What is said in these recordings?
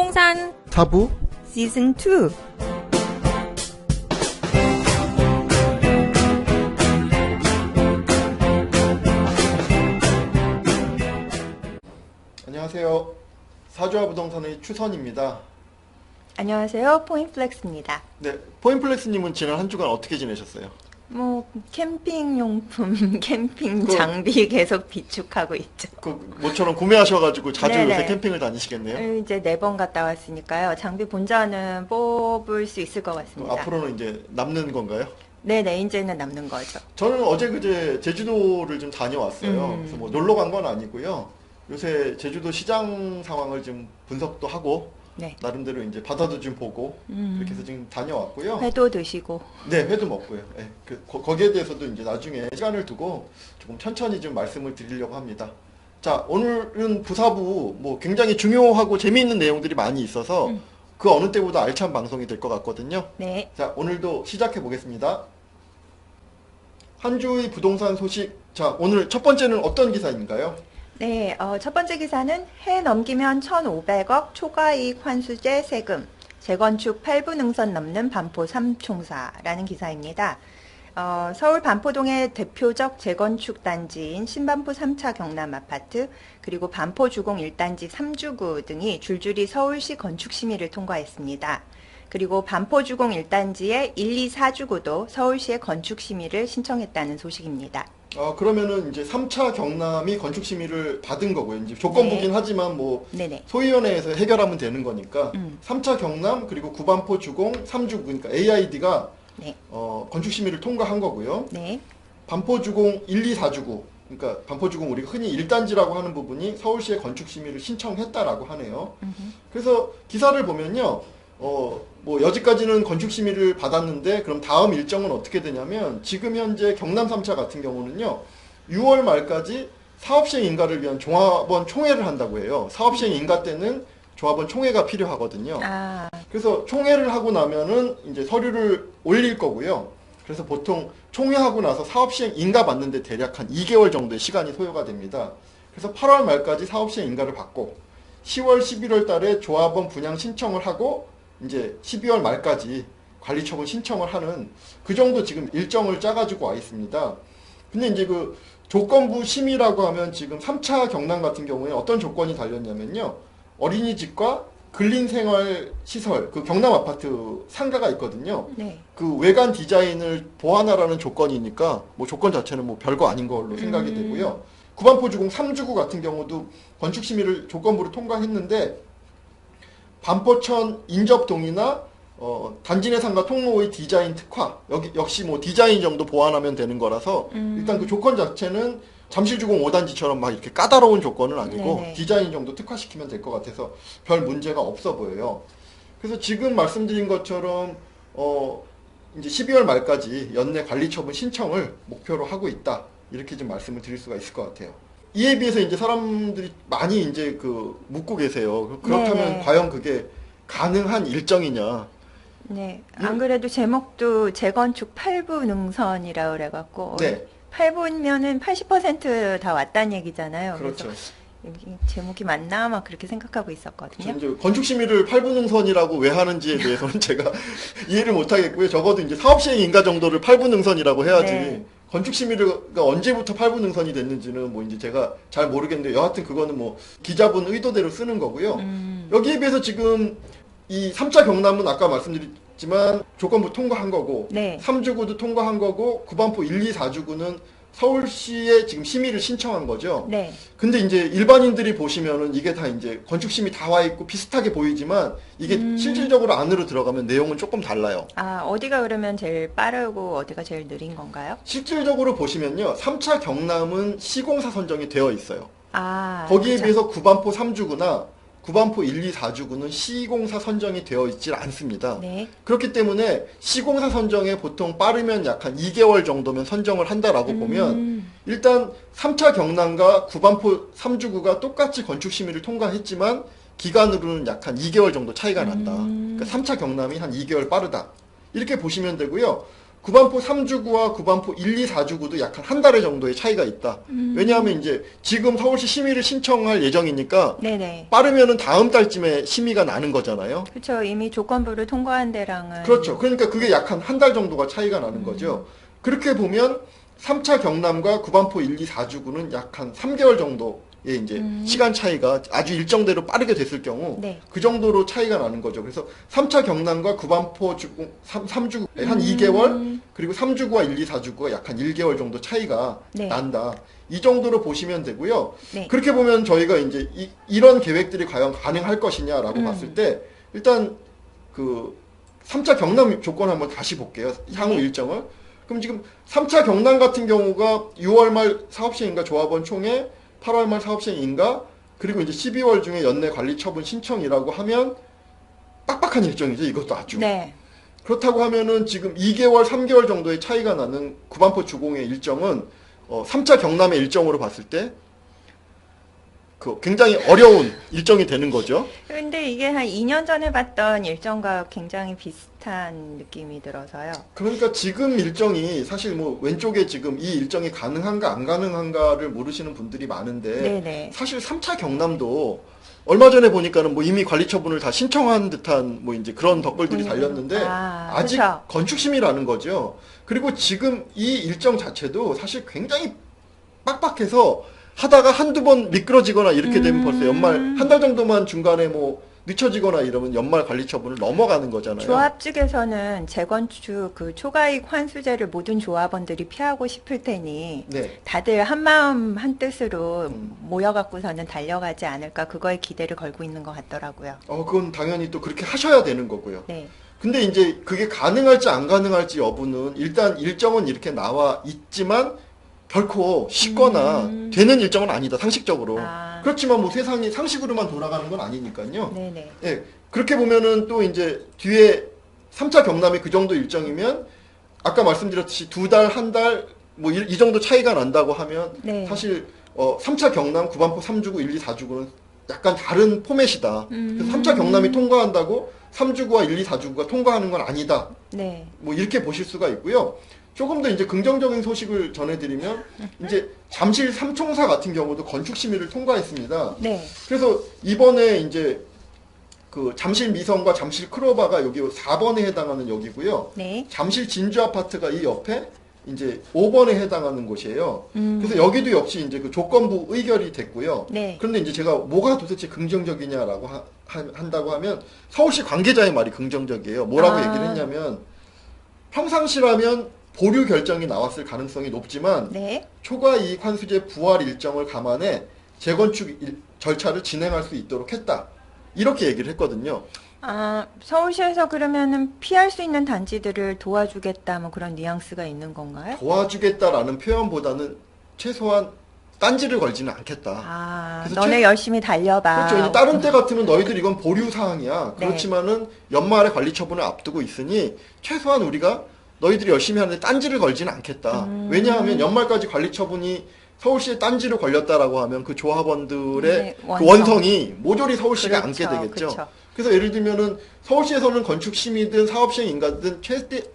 부동산 타부 시즌 2. 안녕하세요. 사주와 부동산의 추선입니다. 안녕하세요. 포인플렉스입니다. 네, 포인플렉스님은 지난 한 주간 어떻게 지내셨어요? 캠핑용품, 캠핑 장비 계속 비축하고 있죠. 모처럼 구매하셔가지고 자주 네네. 요새 캠핑을 다니시겠네요? 이제 4번 갔다 왔으니까요. 장비 본전은 뽑을 수 있을 것 같습니다. 앞으로는 이제 남는 건가요? 네네, 이제는 남는 거죠. 저는 어제 그제 제주도를 좀 다녀왔어요. 그래서 뭐 놀러 간 건 아니고요. 요새 제주도 시장 상황을 좀 분석도 하고 네. 나름대로 이제 바다도 좀 보고 그렇게 해서 지금 다녀왔고요. 회도 드시고. 네, 회도 먹고요. 네, 거기에 대해서도 이제 나중에 시간을 두고 조금 천천히 좀 말씀을 드리려고 합니다. 자, 오늘은 부사부 뭐 굉장히 중요하고 재미있는 내용들이 많이 있어서 그 어느 때보다 알찬 방송이 될 것 같거든요. 네. 자, 오늘도 시작해 보겠습니다. 한 주의 부동산 소식. 자, 오늘 첫 번째는 어떤 기사인가요? 네, 첫 번째 기사는 해 넘기면 1,500억 초과이익 환수제 세금, 재건축 8부 능선 넘는 반포 3총사라는 기사입니다. 서울 반포동의 대표적 재건축 단지인 신반포 3차 경남 아파트, 그리고 반포 주공 1단지 3주구 등이 줄줄이 서울시 건축 심의를 통과했습니다. 그리고 반포 주공 1단지의 1, 2, 4주구도 서울시의 건축 심의를 신청했다는 소식입니다. 그러면은 이제 3차 경남이 건축 심의를 받은 거고요. 이제 조건부긴 하지만 뭐 네네. 소위원회에서 해결하면 되는 거니까 3차 경남 그리고 구반포 주공 3주 그러니까 AID가 네. 건축 심의를 통과한 거고요. 네. 반포 주공 1, 2, 4주구 그러니까 반포 주공 우리가 흔히 1단지라고 하는 부분이 서울시의 건축 심의를 신청했다라고 하네요. 그래서 기사를 보면요. 뭐 여지까지는 건축 심의를 받았는데 그럼 다음 일정은 어떻게 되냐면 지금 현재 경남 3차 같은 경우는요. 6월 말까지 사업시행 인가를 위한 종합원 총회를 한다고 해요. 사업시행 인가 때는 조합원 총회가 필요하거든요. 그래서 총회를 하고 나면은 이제 서류를 올릴 거고요. 그래서 보통 총회하고 나서 사업시행 인가 받는데 대략 한 2개월 정도의 시간이 소요가 됩니다. 그래서 8월 말까지 사업시행 인가를 받고 10월, 11월 달에 조합원 분양 신청을 하고 이제 12월 말까지 관리처분 신청을 하는 그 정도 지금 일정을 짜가지고 와 있습니다. 근데 이제 그 조건부 심의라고 하면 지금 3차 경남 같은 경우에 어떤 조건이 달렸냐면요. 어린이집과 근린생활시설, 그 경남 아파트 상가가 있거든요. 네. 그 외관 디자인을 보완하라는 조건이니까 뭐 조건 자체는 뭐 별거 아닌 걸로 생각이 되고요. 구반포 주공 3주구 같은 경우도 건축 심의를 조건부로 통과했는데 반포천 인접동이나 단지 내 상가 통로의 디자인 특화 역시 뭐 디자인 정도 보완하면 되는 거라서 일단 그 조건 자체는 잠실주공 5단지처럼 막 이렇게 까다로운 조건은 아니고 네네. 디자인 정도 특화시키면 될 것 같아서 별 문제가 없어 보여요. 그래서 지금 말씀드린 것처럼 이제 12월 말까지 연내 관리처분 신청을 목표로 하고 있다. 이렇게 좀 말씀을 드릴 수가 있을 것 같아요. 이에 비해서 이제 사람들이 많이 이제 묻고 계세요. 그렇다면 네네. 과연 그게 가능한 일정이냐? 네. 안 그래도 제목도 재건축 8부 능선이라 그래갖고. 네. 8부면은 80% 다 왔다는 얘기잖아요. 그렇죠. 그래서 여기 제목이 맞나? 막 그렇게 생각하고 있었거든요. 이제 건축 심의를 8부 능선이라고 왜 하는지에 대해서는 제가 이해를 못 하겠고요. 적어도 이제 사업시행 인가 정도를 8부 능선이라고 해야지. 네. 건축 심의가 언제부터 8부 능선이 됐는지는 뭐 이제 제가 잘 모르겠는데 여하튼 그거는 뭐 기자분 의도대로 쓰는 거고요. 여기에 비해서 지금 이 3차 경남은 아까 말씀드렸지만 조건부 통과한 거고 네. 3주구도 통과한 거고 구반포 1, 2, 4주구는 서울시에 지금 심의를 신청한 거죠. 네. 근데 이제 일반인들이 보시면은 이게 다 이제 건축 심의 다 와 있고 비슷하게 보이지만 이게 실질적으로 안으로 들어가면 내용은 조금 달라요. 어디가 그러면 제일 빠르고 어디가 제일 느린 건가요? 실질적으로 보시면요. 3차 경남은 시공사 선정이 되어 있어요. 거기에 그죠. 비해서 구반포 3주구나 구반포 1, 2, 4주구는 시공사 선정이 되어 있질 않습니다. 네. 그렇기 때문에 시공사 선정에 보통 빠르면 약 한 2개월 정도면 선정을 한다라고 보면 일단 3차 경남과 구반포 3주구가 똑같이 건축심의를 통과했지만 기간으로는 약 한 2개월 정도 차이가 난다. 그러니까 3차 경남이 한 2개월 빠르다. 이렇게 보시면 되고요. 구반포 3주구와 구반포 1, 2, 4주구도 약 한 달의 정도의 차이가 있다. 왜냐하면 이제 지금 서울시 심의를 신청할 예정이니까 네네. 빠르면은 다음 달쯤에 심의가 나는 거잖아요. 그렇죠. 이미 조건부를 통과한 데랑은. 그렇죠. 그러니까 그게 약 한 달 정도가 차이가 나는 거죠. 그렇게 보면 3차 경남과 구반포 1, 2, 4주구는 약 한 3개월 정도의 이제 시간 차이가 아주 일정대로 빠르게 됐을 경우 네. 그 정도로 차이가 나는 거죠. 그래서 3차 경남과 구반포 주구, 3주구 한 2개월 그리고 3주구와 1, 2, 4주구가 약 한 1개월 정도 차이가 네. 난다. 이 정도로 보시면 되고요. 네. 그렇게 보면 저희가 이제 이런 계획들이 과연 가능할 것이냐라고 봤을 때 일단 그 3차 경남 조건 한번 다시 볼게요. 향후 네. 일정을. 그럼 지금 3차 경남 같은 경우가 6월 말 사업시행인가 조합원 총회, 8월 말 사업시행인가, 그리고 이제 12월 중에 연내 관리 처분 신청이라고 하면 빡빡한 일정이죠. 이것도 아주. 네. 그렇다고 하면은 지금 2개월, 3개월 정도의 차이가 나는 구반포 주공의 일정은 3차 경남의 일정으로 봤을 때 그 굉장히 어려운 일정이 되는 거죠. 근데 이게 한 2년 전에 봤던 일정과 굉장히 비슷한 느낌이 들어서요. 그러니까 지금 일정이 사실 뭐 왼쪽에 지금 이 일정이 가능한가 안 가능한가를 모르시는 분들이 많은데 네네. 사실 3차 경남도 얼마 전에 보니까는 뭐 이미 관리 처분을 다 신청한 듯한 뭐 이제 그런 덧글들이 달렸는데 아직 그쵸. 건축심의라는 거죠. 그리고 지금 이 일정 자체도 사실 굉장히 빡빡해서 하다가 한두 번 미끄러지거나 이렇게 되면 벌써 연말 한 달 정도만 중간에 뭐 늦춰지거나 이러면 연말 관리 처분을 넘어가는 거잖아요. 조합 측에서는 재건축 그 초과이익 환수제를 모든 조합원들이 피하고 싶을 테니 네. 다들 한 마음 한 뜻으로 모여갖고서는 달려가지 않을까 그거에 기대를 걸고 있는 것 같더라고요. 그건 당연히 또 그렇게 하셔야 되는 거고요. 네. 근데 이제 그게 가능할지 안 가능할지 여부는 일단 일정은 이렇게 나와 있지만 결코 쉽거나 되는 일정은 아니다, 상식적으로. 아. 그렇지만 뭐 세상이 상식으로만 돌아가는 건 아니니까요. 네네. 예, 그렇게 보면은 또 이제 뒤에 3차 경남이 그 정도 일정이면 아까 말씀드렸듯이 두 달, 한 달, 뭐 이 정도 차이가 난다고 하면 네. 사실 3차 경남, 구반포 3주구, 1, 2, 4주구는 약간 다른 포맷이다. 그래서 3차 경남이 통과한다고 3주구와 1, 2, 4주구가 통과하는 건 아니다. 네. 뭐 이렇게 보실 수가 있고요. 조금 더 이제 긍정적인 소식을 전해드리면 이제 잠실 삼총사 같은 경우도 건축 심의를 통과했습니다. 네. 그래서 이번에 이제 그 잠실 미성과 잠실 크로바가 여기 4번에 해당하는 여기고요. 네. 잠실 진주 아파트가 이 옆에 이제 5번에 해당하는 곳이에요. 그래서 여기도 역시 이제 그 조건부 의결이 됐고요. 네. 그런데 이제 제가 뭐가 도대체 긍정적이냐라고 한다고 하면 서울시 관계자의 말이 긍정적이에요. 뭐라고 얘기를 했냐면 평상시라면 보류 결정이 나왔을 가능성이 높지만 네. 초과 이익 환수제 부활 일정을 감안해 재건축 절차를 진행할 수 있도록 했다. 이렇게 얘기를 했거든요. 아, 서울시에서 그러면은 피할 수 있는 단지들을 도와주겠다 뭐 그런 뉘앙스가 있는 건가요? 도와주겠다라는 표현보다는 최소한 딴지를 걸지는 않겠다. 아, 그래서 너네 열심히 달려봐. 그렇죠. 이제 다른 때 같으면 너희들 이건 보류 사항이야. 네. 그렇지만은 연말에 관리 처분을 앞두고 있으니 최소한 우리가 너희들이 열심히 하는데 딴지를 걸지는 않겠다. 왜냐하면 연말까지 관리 처분이 서울시에 딴지로 걸렸다라고 하면 그 조합원들의 네, 그 원성이 모조리 서울시가 그렇죠, 안게 되겠죠. 그렇죠. 그래서 예를 들면은 서울시에서는 건축 심의든 사업 시행 인가든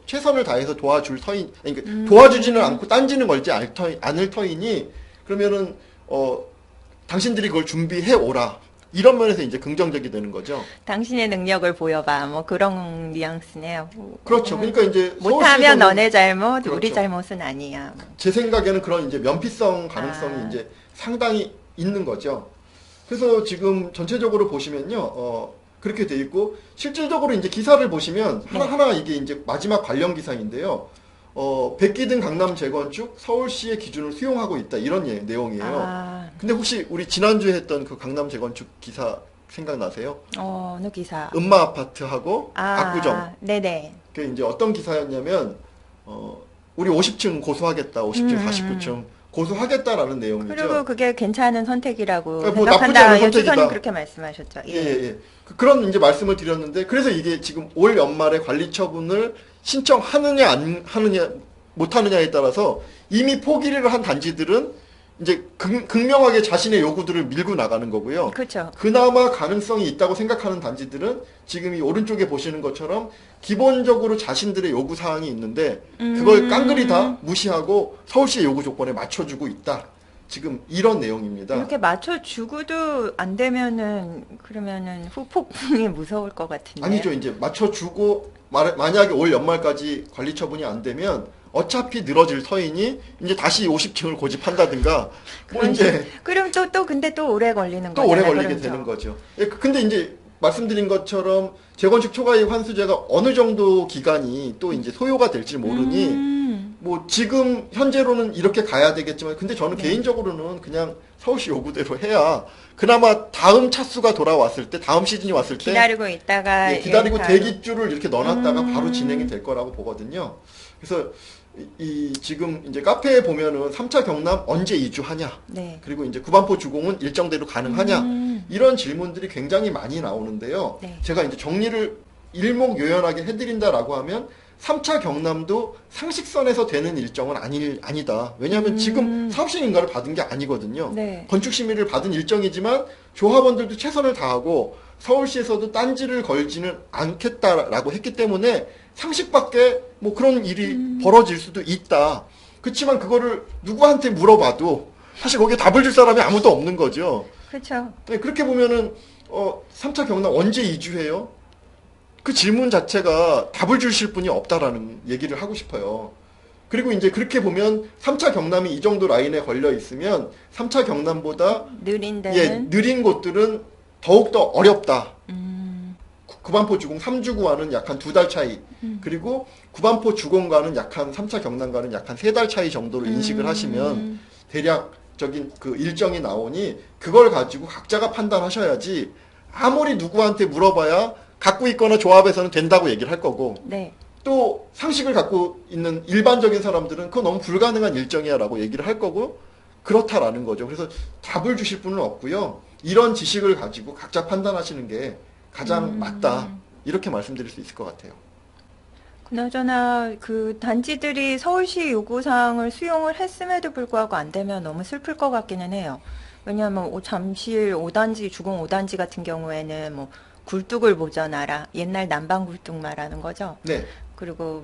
최선을 다해서 도와줄 터인, 그러니까 도와주지는 않고 딴지는 걸지 않을 터이니 그러면은 당신들이 그걸 준비해 오라. 이런 면에서 이제 긍정적이 되는 거죠. 당신의 능력을 보여봐. 뭐 그런 뉘앙스네요. 그렇죠. 그러니까 이제 못하면 서울시에서는 너네 잘못, 우리 그렇죠. 잘못은 아니야. 제 생각에는 그런 이제 면피성 가능성이 이제 상당히 있는 거죠. 그래서 지금 전체적으로 보시면요, 그렇게 돼 있고, 실질적으로 이제 기사를 보시면 하나하나 이게 이제 마지막 관련 기사인데요. 백기등 강남 재건축 서울시의 기준을 수용하고 있다. 이런 내용이에요. 아, 근데 혹시 우리 지난주에 했던 그 강남 재건축 기사 생각나세요? 어느 기사? 음마 아파트하고 압구정. 네네. 그게 이제 어떤 기사였냐면, 우리 50층 고소하겠다. 50층, 49층 고소하겠다라는 내용이죠. 그리고 그게 괜찮은 선택이라고 뭐 나쁘지 생각한다. 않은 유주선이 선택이다. 그렇게 말씀하셨죠. 예, 예. 그런 이제 말씀을 드렸는데, 그래서 이게 지금 올 연말에 관리 처분을 신청하느냐, 안 하느냐, 못 하느냐에 따라서 이미 포기를 한 단지들은 이제 극명하게 자신의 요구들을 밀고 나가는 거고요. 그렇죠. 그나마 가능성이 있다고 생각하는 단지들은 지금 이 오른쪽에 보시는 것처럼 기본적으로 자신들의 요구 사항이 있는데 그걸 깡그리 다 무시하고 서울시의 요구 조건에 맞춰주고 있다. 지금 이런 내용입니다. 이렇게 맞춰주고도 안 되면은 그러면은 후폭풍이 무서울 것 같은데. 아니죠. 이제 맞춰주고 만약에 올 연말까지 관리 처분이 안 되면 어차피 늘어질 터이니 이제 다시 50층을 고집한다든가 뭐 이제 그럼 또 근데 또 오래 걸리는 또 거잖아요. 오래 걸리게 그렇죠. 되는 거죠. 예, 근데 이제 말씀드린 것처럼 재건축 초과이익 환수제가 어느 정도 기간이 또 이제 소요가 될지 모르니 뭐 지금 현재로는 이렇게 가야 되겠지만 근데 저는 네. 개인적으로는 그냥 서울시 요구대로 해야 그나마 다음 차수가 돌아왔을 때 다음 시즌이 왔을 때 기다리고 있다가 예, 기다리고 바로- 대기줄을 이렇게 넣어놨다가 바로 진행이 될 거라고 보거든요. 그래서 지금 이제 카페에 보면은 3차 경남 언제 이주하냐, 네. 그리고 이제 구반포 주공은 일정대로 가능하냐, 이런 질문들이 굉장히 많이 나오는데요. 네. 제가 이제 정리를 일목요연하게 해드린다라고 하면 3차 경남도 상식선에서 되는 일정은 아니다. 왜냐하면 지금 사업식 인가를 받은 게 아니거든요. 네. 건축 심의를 받은 일정이지만 조합원들도 최선을 다하고 서울시에서도 딴지를 걸지는 않겠다라고 했기 때문에 상식밖에 뭐 그런 일이 벌어질 수도 있다. 그렇지만 그거를 누구한테 물어봐도 사실 거기에 답을 줄 사람이 아무도 없는 거죠. 그렇죠. 네, 그렇게 보면은 3차 경남 언제 이주해요? 그 질문 자체가 답을 주실 분이 없다라는 얘기를 하고 싶어요. 그리고 이제 그렇게 보면 3차 경남이 이 정도 라인에 걸려 있으면 3차 경남보다 느린 예, 데는 느린 곳들은 더욱더 어렵다. 구반포 주공 3주구와는 약 한 2달 차이. 그리고 구반포 주공과는 약 한 3차 경남과는 약 한 3달 차이 정도로 인식을 하시면 대략적인 그 일정이 나오니 그걸 가지고 각자가 판단하셔야지 아무리 누구한테 물어봐야 갖고 있거나 조합에서는 된다고 얘기를 할 거고 네. 또 상식을 갖고 있는 일반적인 사람들은 그거 너무 불가능한 일정이야 라고 얘기를 할 거고 그렇다라는 거죠. 그래서 답을 주실 분은 없고요. 이런 지식을 가지고 각자 판단하시는 게 가장 맞다. 이렇게 말씀드릴 수 있을 것 같아요. 그나저나 그 단지들이 서울시 요구사항을 수용을 했음에도 불구하고 안 되면 너무 슬플 것 같기는 해요. 왜냐하면 잠실 5단지, 주공 5단지 같은 경우에는 뭐 굴뚝을 보전하라. 옛날 난방 굴뚝 말하는 거죠. 네. 그리고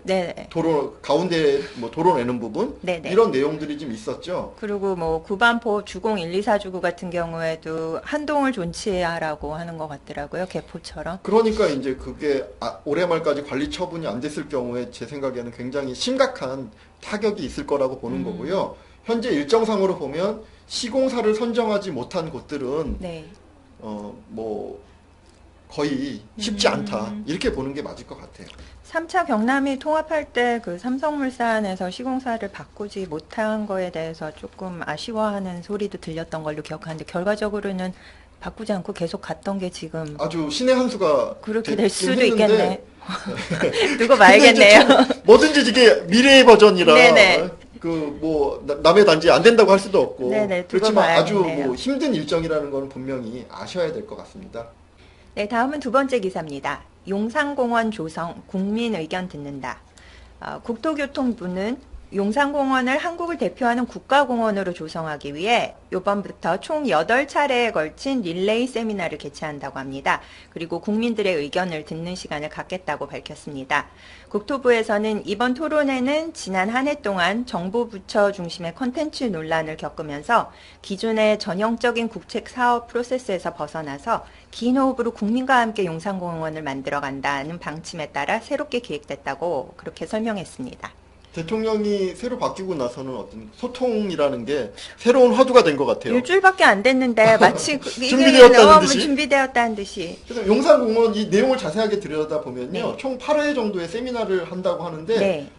네. 도로 가운데 뭐 도로 내는 부분 네네. 이런 내용들이 좀 있었죠. 그리고 뭐 구반포 주공 1, 2, 4주구 같은 경우에도 한동을 존치하라고 하는 것 같더라고요. 개포처럼. 그러니까 이제 그게 올해 말까지 관리 처분이 안 됐을 경우에 제 생각에는 굉장히 심각한 타격이 있을 거라고 보는 거고요. 현재 일정상으로 보면 시공사를 선정하지 못한 곳들은 네. 뭐 거의 쉽지 않다 이렇게 보는 게 맞을 것 같아요. 3차 경남이 통합할 때 그 삼성물산에서 시공사를 바꾸지 못한 거에 대해서 조금 아쉬워하는 소리도 들렸던 걸로 기억하는데 결과적으로는 바꾸지 않고 계속 갔던 게 지금 아주 신의 한 수가 그렇게 됐긴 될 수도 했는데 있겠네. 누구 봐야겠네요. 근데 이제 뭐든지 이게 미래의 버전이라 네네. 그 뭐 남의 단지 안 된다고 할 수도 없고 네네, 두고 그렇지만 아주 봐야겠네요. 뭐 힘든 일정이라는 건 분명히 아셔야 될 것 같습니다. 네, 다음은 두 번째 기사입니다. 용산공원 조성, 국민 의견 듣는다. 국토교통부는 용산공원을 한국을 대표하는 국가공원으로 조성하기 위해 이번부터 총 8차례에 걸친 릴레이 세미나를 개최한다고 합니다. 그리고 국민들의 의견을 듣는 시간을 갖겠다고 밝혔습니다. 국토부에서는 이번 토론회는 지난 한 해 동안 정부 부처 중심의 콘텐츠 논란을 겪으면서 기존의 전형적인 국책 사업 프로세스에서 벗어나서 긴 호흡으로 국민과 함께 용산공원을 만들어간다는 방침에 따라 새롭게 기획됐다고 그렇게 설명했습니다. 대통령이 새로 바뀌고 나서는 어떤 소통이라는 게 새로운 화두가 된 것 같아요. 일주일밖에 안 됐는데 마치 준비되었다는 너무 듯이? 준비되었다는 듯이. 그래서 용산공원 이 내용을 자세하게 들여다보면요. 네. 총 8회 정도의 세미나를 한다고 하는데 네.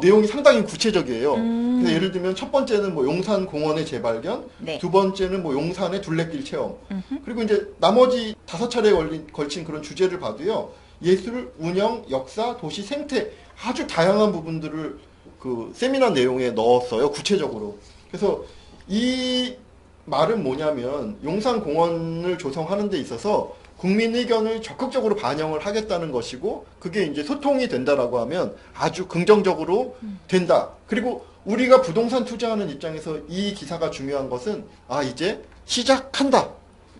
내용이 상당히 구체적이에요. 그래서 음. 예를 들면 첫 번째는 뭐 용산공원의 재발견, 네. 두 번째는 뭐 용산의 둘레길 체험, 그리고 이제 나머지 5차례에 걸친 그런 주제를 봐도요. 예술, 운영, 역사, 도시, 생태 아주 다양한 부분들을 그 세미나 내용에 넣었어요. 구체적으로. 그래서 이 말은 뭐냐면 용산공원을 조성하는 데 있어서 국민 의견을 적극적으로 반영을 하겠다는 것이고 그게 이제 소통이 된다라고 하면 아주 긍정적으로 된다. 그리고 우리가 부동산 투자하는 입장에서 이 기사가 중요한 것은 이제 시작한다.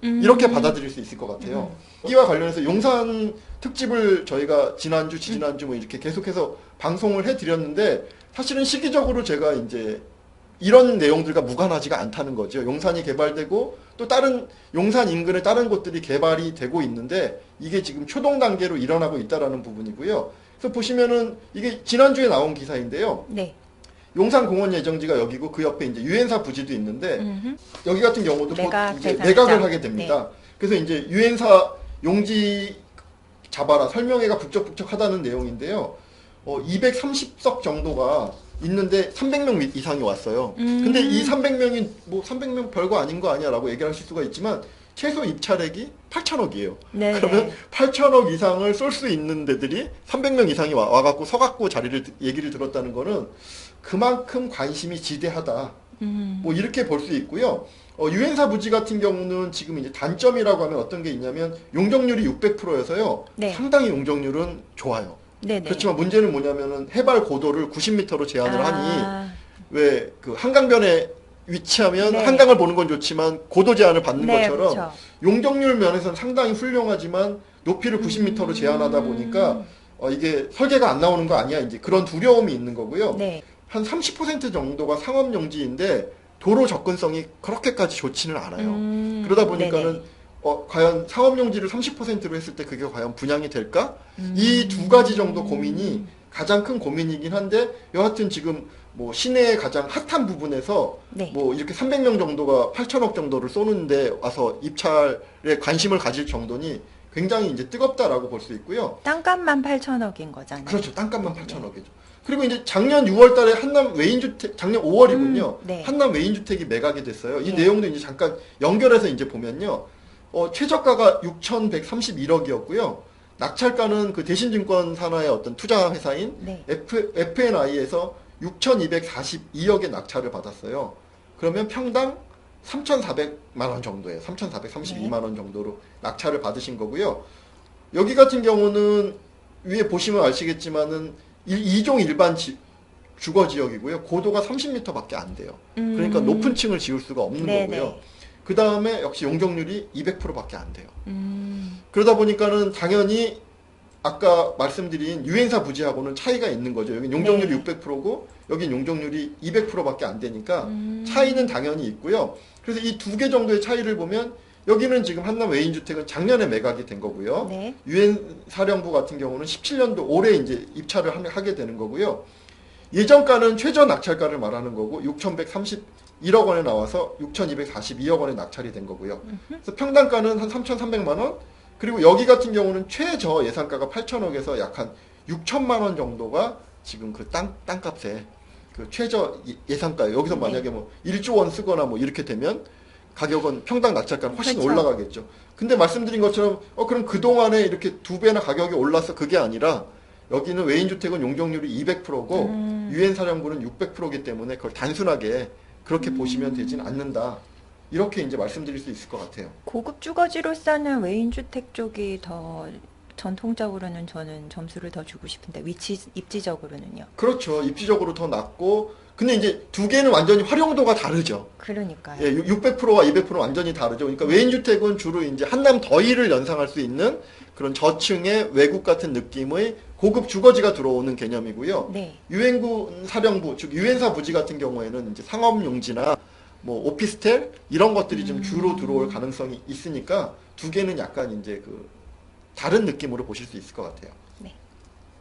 이렇게 받아들일 수 있을 것 같아요. 여기와 관련해서 용산 특집을 저희가 지난주, 지지난주 뭐 이렇게 계속해서 방송을 해드렸는데 사실은 시기적으로 제가 이제 이런 내용들과 무관하지가 않다는 거죠. 용산이 개발되고 또 다른 용산 인근의 다른 곳들이 개발이 되고 있는데 이게 지금 초동 단계로 일어나고 있다라는 부분이고요. 그래서 보시면은 이게 지난주에 나온 기사인데요. 네. 용산 공원 예정지가 여기고 그 옆에 이제 유엔사 부지도 있는데 여기 같은 경우도 곧 이제 매각 매각을 하게 됩니다. 그래서 이제 유엔사 용지 잡아라 설명회가 북적북적하다는 내용인데요. 230석 정도가 있는데 300명 이상이 왔어요. 근데 이 300명이 뭐 300명 별거 아닌 거 아니야라고 얘기를 하실 수가 있지만 최소 입찰액이 8천억이에요. 그러면 8천억 이상을 쏠 수 있는 데들이 300명 이상이 와갖고 서갖고 얘기를 들었다는 거는 그만큼 관심이 지대하다. 뭐 이렇게 볼 수 있고요. 유엔사 부지 같은 경우는 지금 이제 단점이라고 하면 어떤 게 있냐면 용적률이 600%여서요. 네. 상당히 용적률은 좋아요. 네네. 그렇지만 문제는 뭐냐면은 해발 고도를 90m로 제한을 하니 왜 그 한강변에 위치하면 네. 한강을 보는 건 좋지만 고도 제한을 받는 네, 것처럼 그렇죠. 용적률 면에서는 상당히 훌륭하지만 높이를 90m로 제한하다 보니까 이게 설계가 안 나오는 거 아니야 이제 그런 두려움이 있는 거고요. 네. 한 30% 정도가 상업용지인데 도로 접근성이 그렇게까지 좋지는 않아요. 그러다 보니까는 과연 상업용지를 30%로 했을 때 그게 과연 분양이 될까? 이 두 가지 정도 고민이 가장 큰 고민이긴 한데 여하튼 지금 뭐 시내의 가장 핫한 부분에서 네. 뭐 이렇게 300명 정도가 8천억 정도를 쏘는데 와서 입찰에 관심을 가질 정도니 굉장히 이제 뜨겁다라고 볼 수 있고요. 땅값만 8천억인 거잖아요. 그렇죠. 땅값만 8천억이죠. 그리고 이제 작년 6월 달에 한남 외인주택, 작년 5월이군요. 네. 한남 외인주택이 매각이 됐어요. 이 네. 내용도 이제 잠깐 연결해서 이제 보면요. 최저가가 6,131억이었고요. 낙찰가는 그 대신증권 산하의 어떤 투자 회사인 네. FNI에서 6,242억의 낙찰을 받았어요. 그러면 평당 3,400만 원 정도예요. 3,432만 원 정도로 낙찰을 받으신 거고요. 여기 같은 경우는 위에 보시면 아시겠지만은 2종 일반 주거 지역이고요. 고도가 30m밖에 안 돼요. 그러니까 높은 층을 지을 수가 없는 네네. 거고요. 그 다음에 역시 용적률이 200%밖에 안 돼요. 그러다 보니까는 당연히 아까 말씀드린 유엔사 부지하고는 차이가 있는 거죠. 여기 용적률이 네. 600%고 여긴 용적률이 200%밖에 안 되니까 차이는 당연히 있고요. 그래서 이 두 개 정도의 차이를 보면 여기는 지금 한남 외인주택은 작년에 매각이 된 거고요. 네. 유엔 사령부 같은 경우는 17년도 올해 이제 입찰을 하게 되는 거고요. 예정가는 최저 낙찰가를 말하는 거고 6,131억 원에 나와서 6,242억 원에 낙찰이 된 거고요. 그래서 평당가는 한 3,300만 원. 그리고 여기 같은 경우는 최저 예상가가 8천억에서 약 한 6천만 원 정도가 지금 그 땅값에 그 최저 예상가예요. 여기서 만약에 뭐 1조 원 쓰거나 뭐 이렇게 되면 가격은 평당 낙찰가는 훨씬 그렇죠. 올라가겠죠. 근데 말씀드린 것처럼 그럼 그동안에 이렇게 두 배나 가격이 올라서 그게 아니라 여기는 외인주택은 용적률이 200%고 유엔 사령부는 600%이기 때문에 그걸 단순하게 그렇게 보시면 되진 않는다. 이렇게 이제 말씀드릴 수 있을 것 같아요. 고급 주거지로서는 외인주택 쪽이 더 전통적으로는 저는 점수를 더 주고 싶은데 입지적으로는요. 그렇죠. 입지적으로 더 낮고 근데 이제 두 개는 완전히 활용도가 다르죠. 그러니까요. 예, 600%와 200%는 완전히 다르죠. 그러니까 외인주택은 주로 이제 한남 더위를 연상할 수 있는 그런 저층의 외국 같은 느낌의 고급 주거지가 들어오는 개념이고요. 네. 유엔군 사령부, 즉 유엔사 부지 같은 경우에는 이제 상업용지나 뭐 오피스텔 이런 것들이 좀 주로 들어올 가능성이 있으니까 두 개는 약간 이제 그 다른 느낌으로 보실 수 있을 것 같아요.